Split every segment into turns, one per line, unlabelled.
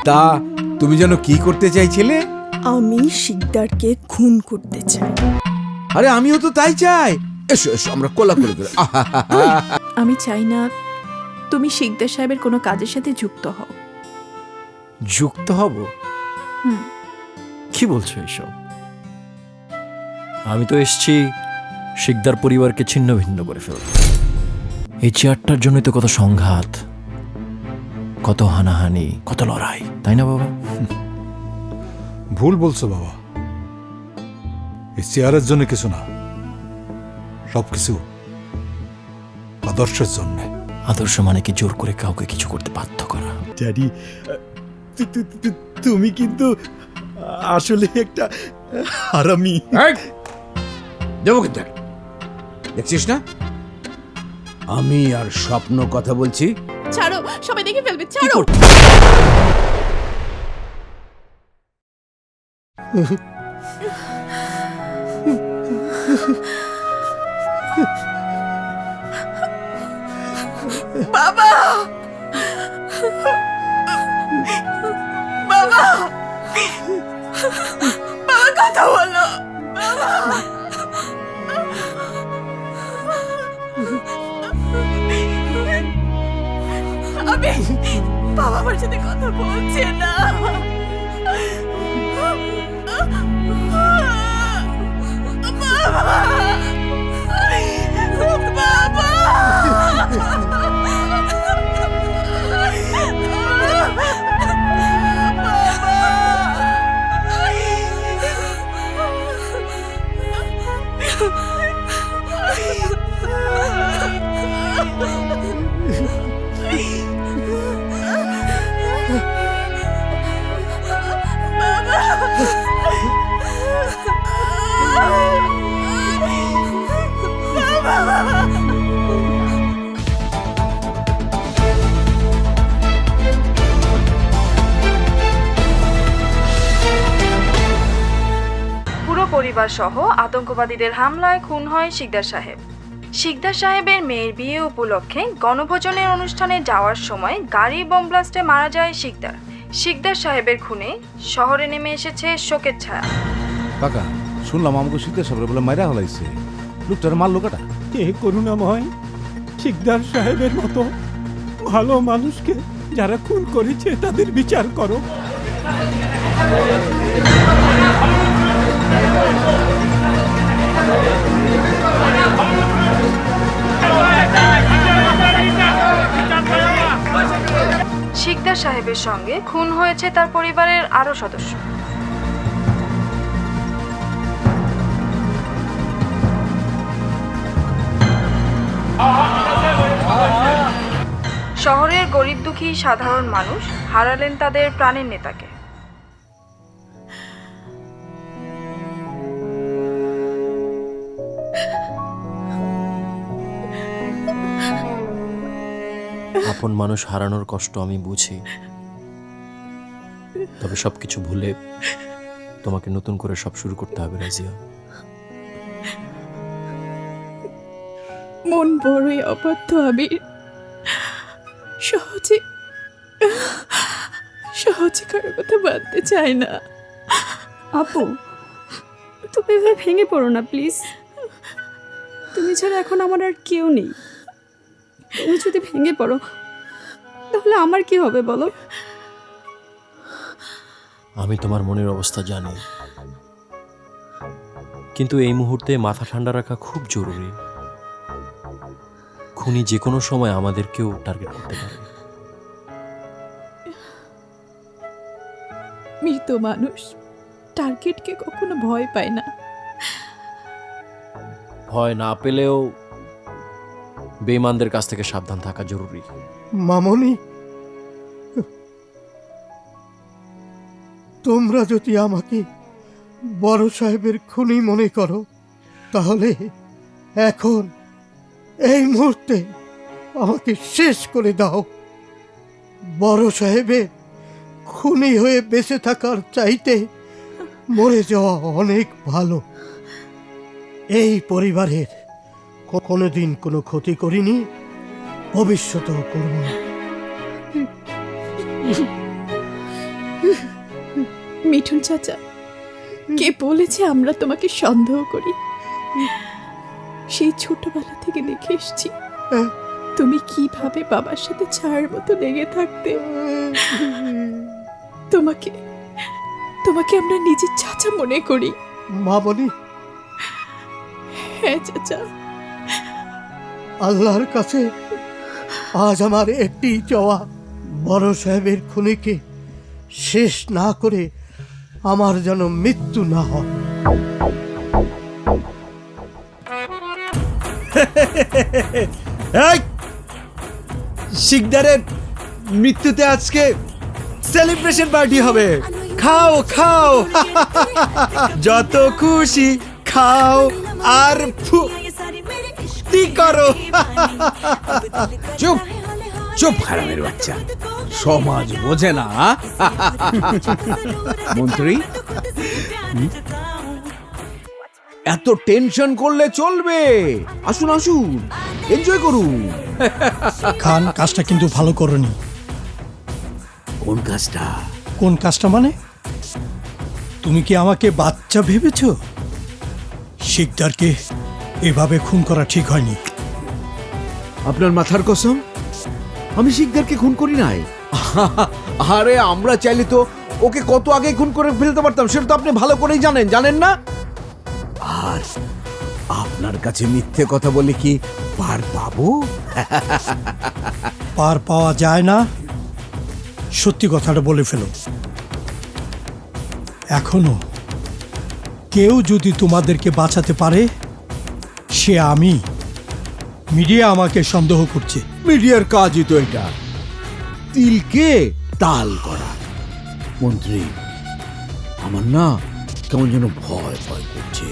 তা তুমি যেন কি করতে চাইছিলে?
আমি শিকদারকে খুন করতে চাই।
আরে আমিও তো তাই চাই। এসো এসো আমরা কোলাকুলি করি।
আমি চাই না তুমি শিকদার সাহেবের কোনো কাজের সাথে যুক্ত হও।
যুক্ত হব?
হুম।
কি বলছো এসব? আমি তো এসছি শিকদার পরিবারকে ছিন্ন ভিন্ন করে ফেলতে। এই চেয়ারটার জন্যই তো কত সংঘাত, কত হানাহানি, কত লড়াই, তাই না বাবা?
ভুল বলছো বাবা, এই চেয়ারের জন্য কিছু না, সবকিছু আদর্শের জন্য।
আদর্শ মানে কি জোর করে কাউকে কিছু করতে বাধ্য করা?
ড্যাডি, তুমি কিন্তু আসলে একটা হারামি।
দেবো কিন্তু দেখছিস না আমি আর স্বপ্ন কথা বলছি।
ছাড়ো, সবাই দেখে ফেলবে, ছাড়ো। বাবা, বাবা, বাবা কথা বলো। বাবা, আমি বাবা আমার সাথে কথা বলছে না।
পরিবার সহ আতঙ্কবাদীদের হামলায় খুন হয় শিকদার সাহেব। শিকদার সাহেবের মেয়ের বিয়ে উপলক্ষে গণভোজনের অনুষ্ঠানে যাওয়ার সময় গাড়ি বোম ব্লাস্টে মারা যায় শিকদার। শিকদার সাহেবের খুনে শহরে নেমে এসেছে শোকের ছায়া।
কাকা শুনলাম আমাকে শীতে সবরে বলে মাইরা হলাইছে, লোকটার মারলো কাটা।
কে করুণাময়, শিকদার সাহেবের মতো ভালো মানুষকে যারা খুন করেছে তাদের বিচার করো।
শিকদার সাহেবের সঙ্গে খুন হয়েছে তার পরিবারের আরো সদস্য। শহরের গরিব দুঃখী সাধারণ মানুষ হারালেন তাদের প্রাণের নেতাকে।
আপন মানুষ হারানোর কষ্ট আমি বুঝি, তবে সবকিছু ভুলে তোমাকে নতুন করে সব শুরু করতে হবে রাজিয়া।
মন বড়ই অবাধ্য আবির, সহজে সহজে কারো কথা বাঁধতে চায় না।
আপু, তুমি এভাবে ভেঙে পড়ো না প্লিজ। তুমি ছাড়া এখন আমার আর কেউ নেই। তুমি যদি ভেঙে পড়ো তাহলে আমার কি হবে বলো?
আমি তোমার মনের অবস্থা জানি, কিন্তু এই মুহূর্তে মাথা ঠান্ডা রাখা খুব জরুরি। খুনি যে কোনো সময় আমাদেরকেও টার্গেট করতে পারে।
মৃত মানুষ টার্গেটকে কখনো ভয় পায় না।
ভয় না পেলেও বেঈমানদের কাছ থেকে সাবধান থাকা জরুরি।
মামনি, তোমরা যদি আমাকে বড় সাহেবের খুনি মনে করো তাহলে এখন এই মুহূর্তে আমাকে শেষ করে দাও। বড় সাহেবের খুনি হয়ে বেঁচে থাকার চাইতে মরে যাওয়া অনেক ভালো। এই পরিবারের কোনোদিন কোনো ক্ষতি করিনি, ভবিষ্যতেও করব না।
মিঠুন চাচা, কে বলেছে আমরা তোমাকে সন্দেহ করি? সেই ছোটবেলা থেকে দেখে এসছি তুমি কিভাবে বাবার সাথে ছায়ার মতো লেগে থাকতে। তোমাকে তোমাকে আমরা নিজের চাচা মনে করি।
মা বলি,
হ্যাঁ চাচা।
আল্লাহর কাছে আজ আমার একটি চাওয়া, বড় সাহেবের খুনিকে শেষ না করে আমার যেন মৃত্যু না হয়।
এই, শিকদারের মৃত্যুতে আজকে সেলিব্রেশন পার্টি হবে। খাও খাও, যত খুশি খাও আর ফুর্তি করো। চুপ চুপ, হারামের বাচ্চা, সমাজ বোঝে না। মন্ত্রী, এত টেনশন করলে চলবে? আসুন আসুন, এনজয় করুন।
খান, কাজটা কিন্তু ভালো করনি।
কোন কাজটা?
কোন কাজটা মানে? তুমি কি আমাকে বাচ্চা ভেবেছ? শিকদারকে এভাবে খুন করা ঠিক হয়নি।
আপনার মাথার কসম, আমি শিকদারকে খুন করি নাই। আরে আমরা চাইলে তো ওকে কত আগে খুন করে ফেলতে পারতাম, সেটা তো আপনি ভালো করেই জানেন, জানেন না? আর আপনার কাছে মিথ্যে কথা বলে কি পার পাবো?
পার পাওয়া যায় না, সত্যি কথাটা বলে ফেলো। এখনো কেউ যদি তোমাদেরকে বাঁচাতে পারে সে আমি। মিডিয়া আমাকে সন্দেহ করছে।
মিডিয়ার কাজই তো এটা, তিলকে তাল করা। মন্ত্রী, আমার না কেমন যেন ভয় ভয় করছে।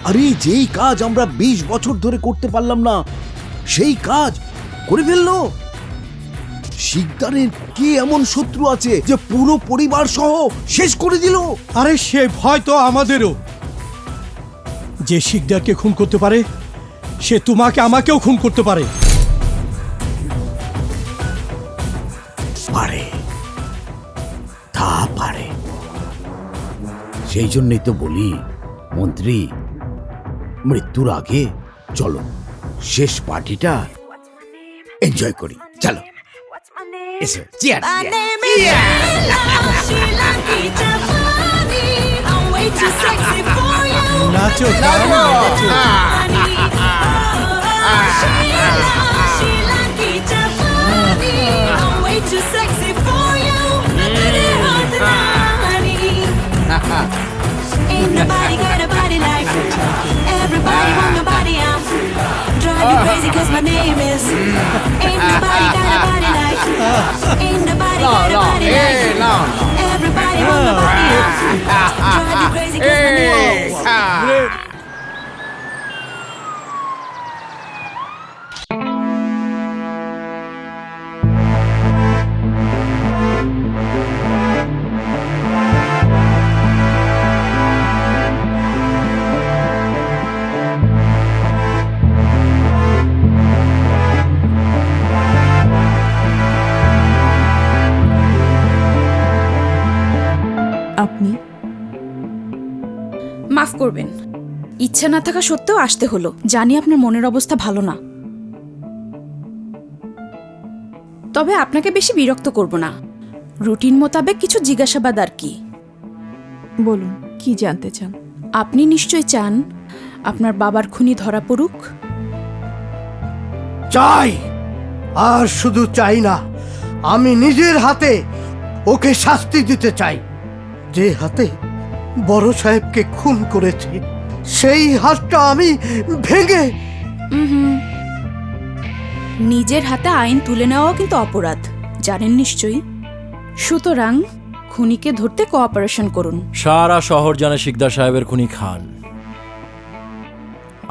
আরে যেই কাজ আমরা 20 বছর ধরে করতে পারলাম না, সেই কাজ করে ফেললো। শিকদারের কি এমন শত্রু আছে যে পুরো পরিবার সহ শেষ করে দিল?
আরে সে ভয় তো আমাদেরও। যে শিকদারকে খুন করতে পারে সে তোমাকে আমাকেও খুন করতে পারে।
পারে, তা পারে। সেই জন্যই তো বলি মন্ত্রী, মৃত্যুর আগে চলো শেষ পার্টিটা এনজয় করি। চলো এসো, chair.
Nacho Khan, nacho.
Ain't nobody got a body like everybody want my body. I'm drive you crazy 'cause my name is. Ain't nobody got a body like. Ain't nobody got a body like everybody want my body. I'm drive you crazy 'cause my name is.
আপনি
মাফ করবেন, ইচ্ছা না থাকা সত্ত্বেও আসতে হলো। জানি আপনার মনের অবস্থা ভালো না, তবে আপনাকে বেশি বিরক্ত করব না। রুটিন মোতাবেক কিছু জিজ্ঞাসাবাদ আর কি।
বলুন, কি জানতে চান?
আপনি নিশ্চয় চান আপনার বাবার খুনি ধরা পড়ুক।
চাই, আর শুধু চাই না, আমি নিজের হাতে ওকে শাস্তি দিতে চাই। যে হাতে বড় সাহেবকে খুন করেছে সেই হাতটা আমি ভেঙে।
নিজের হাতে আইন তুলে নেওয়াও কিন্তু অপরাধ, জানেন নিশ্চয়ই। সুতরাং খুনিকে ধরতে কোঅপারেশন করুন।
সারা শহর জানে শিকদার সাহেবের খুনি খান,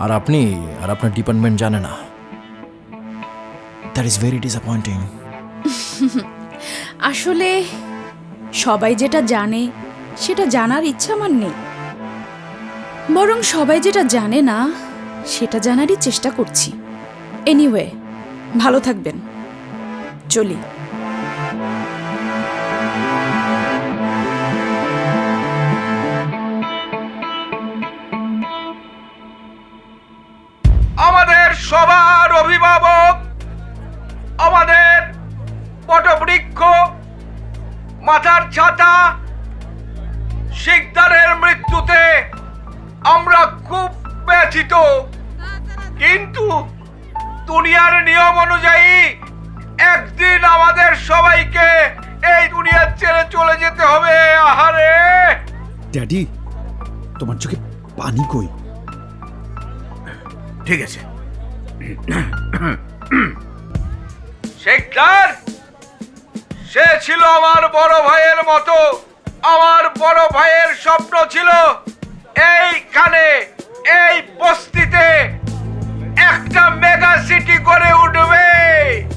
আর আপনি আর আপনার ডিপার্টমেন্ট জানে না। That is very disappointing.
আসলে সবাই যেটা জানে সেটা জানার ইচ্ছা আমার নেই, বরং সবাই যেটা জানে না সেটা জানারই চেষ্টা করছি। এনিওয়ে, ভালো থাকবেন, চলি।
মাথার ছাতা শিকদারের মৃত্যুতে আমরা খুব ব্যথিত, কিন্তু দুনিয়ার নিয়ম অনুযায়ী একদিন আমাদের সবাইকে এই দুনিয়া ছেড়ে চলে যেতে হবে। আহারে
ড্যাডি, তোমার চোখে পানি কই?
ঠিক আছে, শিকদার সে ছিল আমার বড় ভাইয়ের মতো। আমার বড় ভাইয়ের স্বপ্ন ছিল এইখানে, এই বস্তিতে একটা মেগা সিটি করে উঠবে।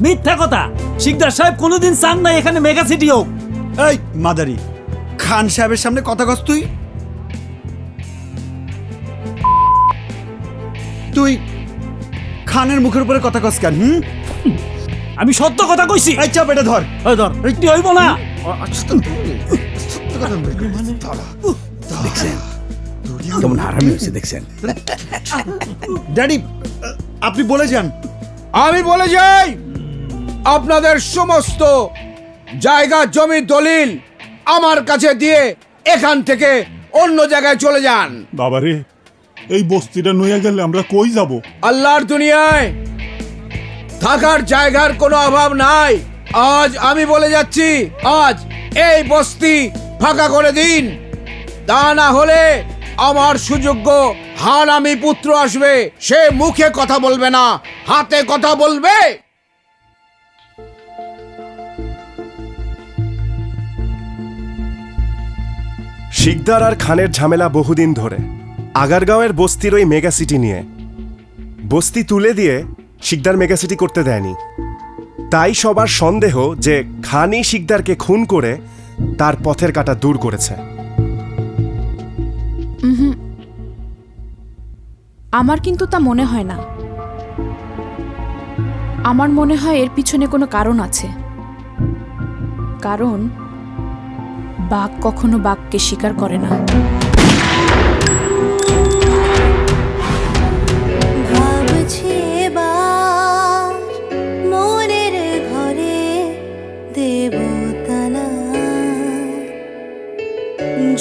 মিথ্যা কথা, শিকদার সাহেব কোনোদিন চান নাই এখানে মেগা সিটি হোক।
এই মাদারি, খান সাহেবের সামনে কথা কস তুই? তুই খানের মুখের উপরে কথা কস কেন?
আমি সত্য কথা কইছি।
এই চাপ, এটা ধর।
ধর, কি হইব না?
কেমন হারামি হয়েছে দেখছেন? ড্যাডি, আপনি বলে যান।
আমি বলে যাই, আপনাদের সমস্ত জায়গা জমি দলিল আমার কাছে দিয়ে এখান থেকে অন্য জায়গায় চলে যান।
বাবারে, এই বস্তিটা নইয়া গেলে আমরা কই যাব?
আল্লাহর দুনিয়ায় থাকার জায়গার কোনো অভাব নাই। আজ আমি বলে যাচ্ছি, আজ এই বস্তি ফাঁকা করে দিন, তা না হলে আমার সুযোগ্য হারামি পুত্র আসবে। সে মুখে কথা বলবে না, হাতে কথা বলবে।
শিকদার আর খানের ঝামেলা বহুদিন ধরে, আগারগাঁওয়ের বস্তির ওই মেগা সিটি নিয়ে। বস্তি তুলে দিয়ে শিকদার মেগা সিটি করতে দেয়নি, তাই সবার সন্দেহ যে খানই শিকদারকে খুন করে তার পথের কাঁটা দূর করেছে।
আমার কিন্তু তা মনে হয় না। আমার মনে হয় এর পিছনে কোনো কারণ আছে। কারণ বাঘ কখনো বাঘকে শিকার করে না।
ভাবছি এবার মনের ঘরে দেবতানা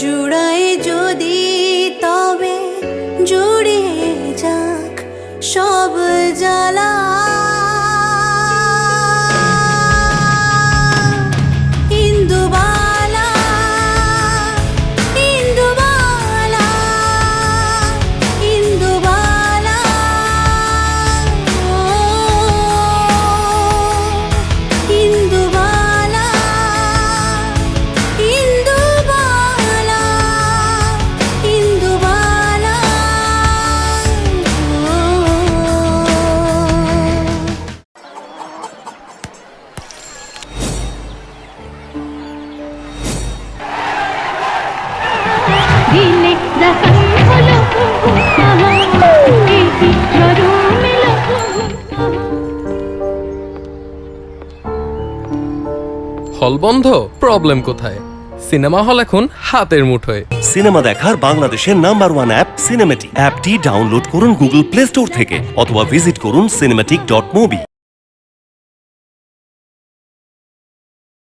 জুড়াই যদি, তবে জুড়িয়ে যাক সব জ্বালা। ইন্দুবালা, ইন্দুবালা, ইন্দুবালা, ও ইন্দুবালা, ইন্দুবালা, ইন্দুবালা, ও।
দিলে দেখা হলো এই চরমেলো।
হল বন্ধ, প্রবলেম কোথায়? সিনেমা হল এখন হাতের মুঠোয়।
সিনেমা দেখার বাংলাদেশের নাম্বার 1 অ্যাপ সিনেমেটিক। অ্যাপটি ডাউনলোড করুন গুগল প্লে স্টোর থেকে অথবা ভিজিট করুন cinematic.mobi।